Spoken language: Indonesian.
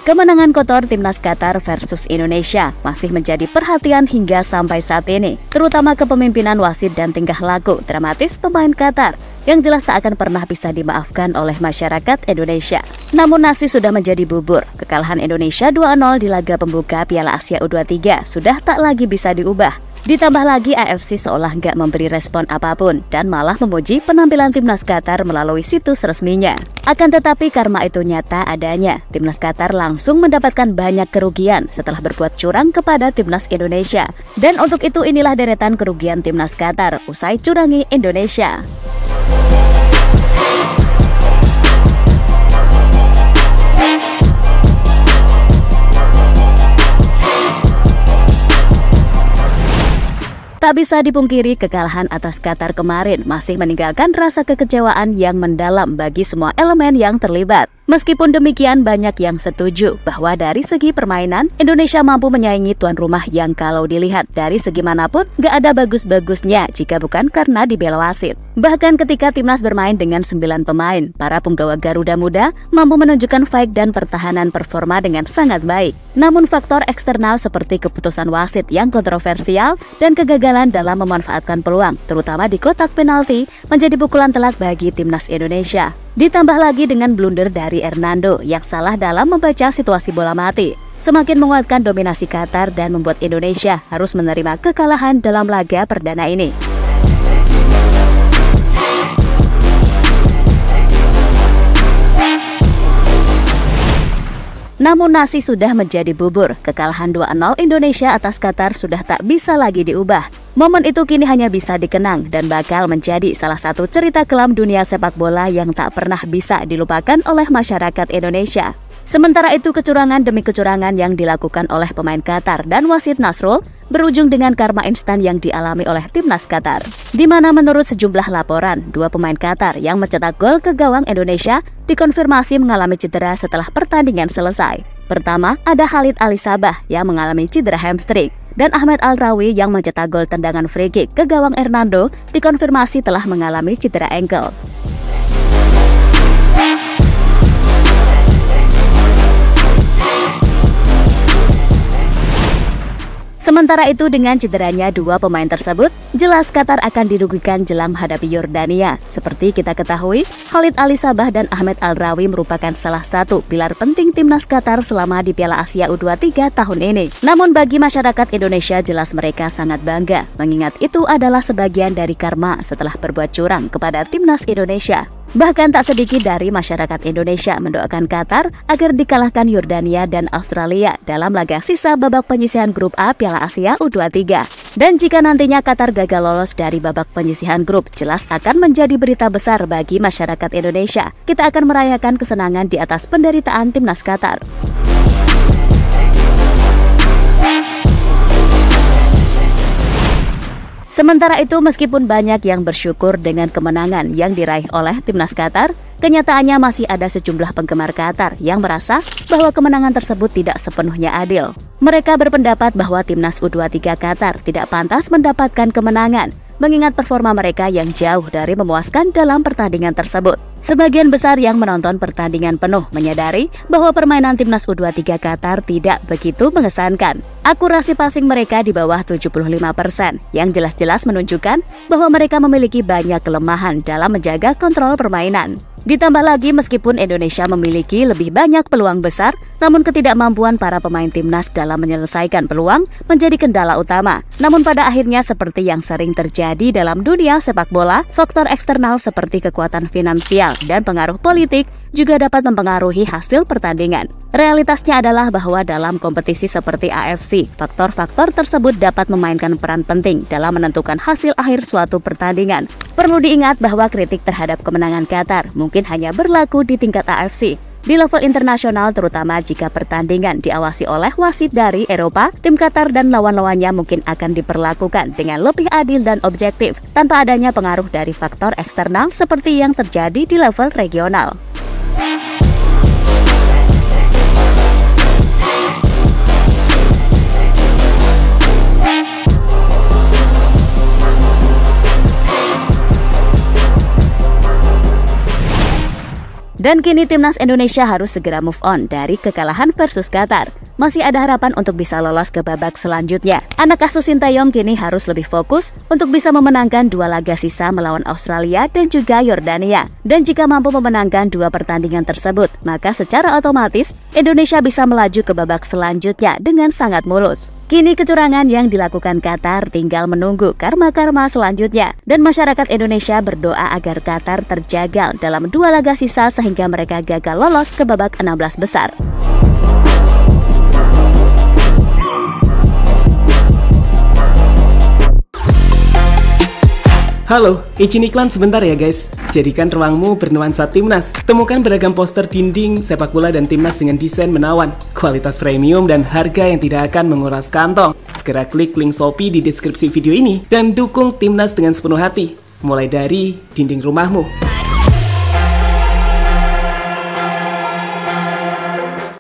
Kemenangan kotor timnas Qatar versus Indonesia masih menjadi perhatian hingga sampai saat ini, terutama kepemimpinan wasit dan tingkah laku dramatis pemain Qatar yang jelas tak akan pernah bisa dimaafkan oleh masyarakat Indonesia. Namun nasi sudah menjadi bubur. Kekalahan Indonesia 2-0 di laga pembuka Piala Asia U23 sudah tak lagi bisa diubah. Ditambah lagi AFC seolah nggak memberi respon apapun dan malah memuji penampilan timnas Qatar melalui situs resminya. Akan tetapi karma itu nyata adanya. Timnas Qatar langsung mendapatkan banyak kerugian setelah berbuat curang kepada timnas Indonesia. Dan untuk itu inilah deretan kerugian timnas Qatar usai curangi Indonesia. Tak bisa dipungkiri kekalahan atas Qatar kemarin masih meninggalkan rasa kekecewaan yang mendalam bagi semua elemen yang terlibat. Meskipun demikian banyak yang setuju bahwa dari segi permainan Indonesia mampu menyaingi tuan rumah yang kalau dilihat dari segi manapun gak ada bagus-bagusnya jika bukan karena dibela wasit. Bahkan ketika timnas bermain dengan 9 pemain, para punggawa Garuda Muda mampu menunjukkan fight dan pertahanan performa dengan sangat baik. Namun faktor eksternal seperti keputusan wasit yang kontroversial dan kegagalan dalam memanfaatkan peluang, terutama di kotak penalti, menjadi pukulan telak bagi timnas Indonesia. Ditambah lagi dengan blunder dari Hernando yang salah dalam membaca situasi bola mati, semakin menguatkan dominasi Qatar dan membuat Indonesia harus menerima kekalahan dalam laga perdana ini. Namun nasi sudah menjadi bubur. Kekalahan 2-0 Indonesia atas Qatar sudah tak bisa lagi diubah. Momen itu kini hanya bisa dikenang dan bakal menjadi salah satu cerita kelam dunia sepak bola yang tak pernah bisa dilupakan oleh masyarakat Indonesia. Sementara itu kecurangan demi kecurangan yang dilakukan oleh pemain Qatar dan wasit Nasrul berujung dengan karma instan yang dialami oleh timnas Qatar. Di mana menurut sejumlah laporan, 2 pemain Qatar yang mencetak gol ke gawang Indonesia dikonfirmasi mengalami cedera setelah pertandingan selesai. Pertama, ada Khalid Alisabah yang mengalami cedera hamstring dan Ahmed Al-Rawi yang mencetak gol tendangan free kick ke gawang Hernando dikonfirmasi telah mengalami cedera ankle. Sementara itu dengan cederanya 2 pemain tersebut, jelas Qatar akan dirugikan jelang menghadapi Yordania. Seperti kita ketahui, Khalid Alisabah dan Ahmed Al-Rawi merupakan salah satu pilar penting timnas Qatar selama di Piala Asia U23 tahun ini. Namun bagi masyarakat Indonesia jelas mereka sangat bangga, mengingat itu adalah sebagian dari karma setelah berbuat curang kepada timnas Indonesia. Bahkan tak sedikit dari masyarakat Indonesia mendoakan Qatar agar dikalahkan Yordania dan Australia dalam laga sisa babak penyisihan grup A Piala Asia U23. Dan jika nantinya Qatar gagal lolos dari babak penyisihan grup, jelas akan menjadi berita besar bagi masyarakat Indonesia. Kita akan merayakan kesenangan di atas penderitaan timnas Qatar. Sementara itu, meskipun banyak yang bersyukur dengan kemenangan yang diraih oleh timnas Qatar, kenyataannya masih ada sejumlah penggemar Qatar yang merasa bahwa kemenangan tersebut tidak sepenuhnya adil. Mereka berpendapat bahwa timnas U23 Qatar tidak pantas mendapatkan kemenangan, mengingat performa mereka yang jauh dari memuaskan dalam pertandingan tersebut. Sebagian besar yang menonton pertandingan penuh menyadari bahwa permainan timnas U23 Qatar tidak begitu mengesankan. Akurasi passing mereka di bawah 75%, yang jelas-jelas menunjukkan bahwa mereka memiliki banyak kelemahan dalam menjaga kontrol permainan. Ditambah lagi meskipun Indonesia memiliki lebih banyak peluang besar, namun ketidakmampuan para pemain timnas dalam menyelesaikan peluang menjadi kendala utama. Namun pada akhirnya seperti yang sering terjadi dalam dunia sepak bola, faktor eksternal seperti kekuatan finansial dan pengaruh politik juga dapat mempengaruhi hasil pertandingan. Realitasnya adalah bahwa dalam kompetisi seperti AFC, faktor-faktor tersebut dapat memainkan peran penting dalam menentukan hasil akhir suatu pertandingan. Perlu diingat bahwa kritik terhadap kemenangan Qatar mungkin hanya berlaku di tingkat AFC. Di level internasional, terutama jika pertandingan diawasi oleh wasit dari Eropa, tim Qatar dan lawan-lawannya mungkin akan diperlakukan dengan lebih adil dan objektif, tanpa adanya pengaruh dari faktor eksternal seperti yang terjadi di level regional. Dan kini timnas Indonesia harus segera move on dari kekalahan versus Qatar. Masih ada harapan untuk bisa lolos ke babak selanjutnya. Anak asuh Sintayong kini harus lebih fokus untuk bisa memenangkan 2 laga sisa melawan Australia dan juga Yordania. Dan jika mampu memenangkan 2 pertandingan tersebut, maka secara otomatis Indonesia bisa melaju ke babak selanjutnya dengan sangat mulus. Kini kecurangan yang dilakukan Qatar tinggal menunggu karma-karma selanjutnya. Dan masyarakat Indonesia berdoa agar Qatar terjagal dalam 2 laga sisa sehingga mereka gagal lolos ke babak 16 besar. Halo, izin iklan sebentar ya guys. Jadikan ruangmu bernuansa timnas. Temukan beragam poster dinding, sepak bola dan timnas dengan desain menawan, kualitas premium dan harga yang tidak akan menguras kantong. Segera klik link Shopee di deskripsi video ini dan dukung timnas dengan sepenuh hati. Mulai dari dinding rumahmu.